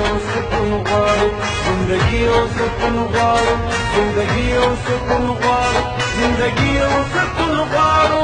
او سکون غواړو، زندګي او سکون غواړو، زندګي او سکون غواړو، زندګي او سکون غواړو.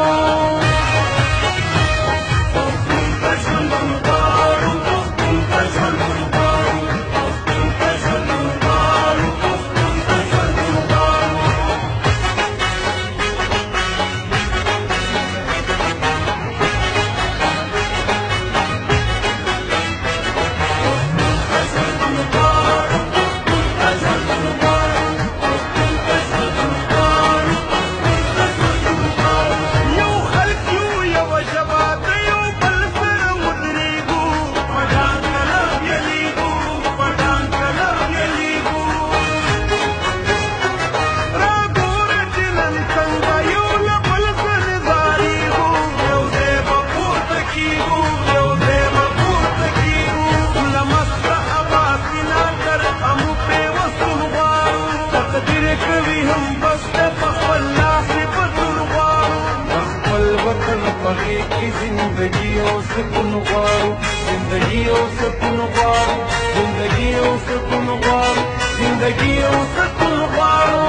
زندگی او سکون غواړو، زندگی او سکون غواړو، زندگی او سکون غواړو، زندگی او سکون غواړو.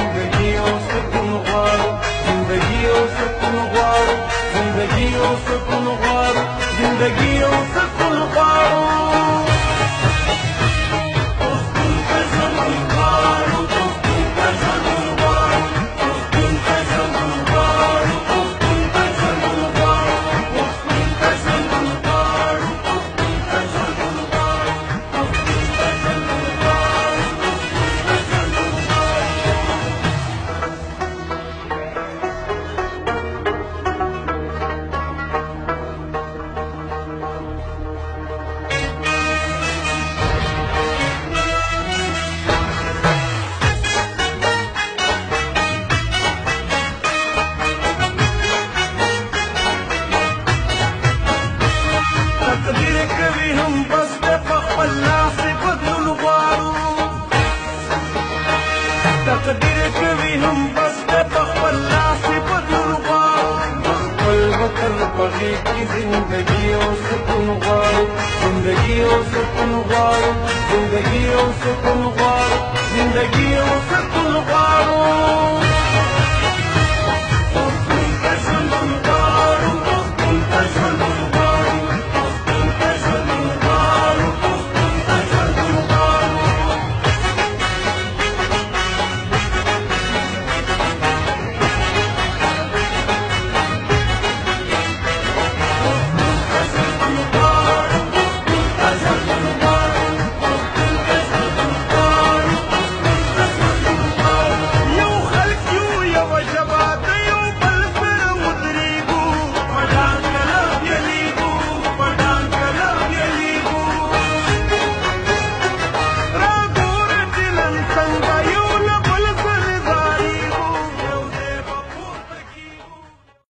زندگی او سکون غواړو، زندگی او سکون غواړو، زندگی او سکون غواړو، زندگی او سکون غواړو. تقدیر کوي هم بس د خپل لاس بدلون غواړو، تقدیر کوي هم بس د خپل لاس بدلون غواړو. خپل وطن په غېږ کې زندګي او سکون غواړو، زندګي او سکون غواړو، زندګي او سکون غواړو،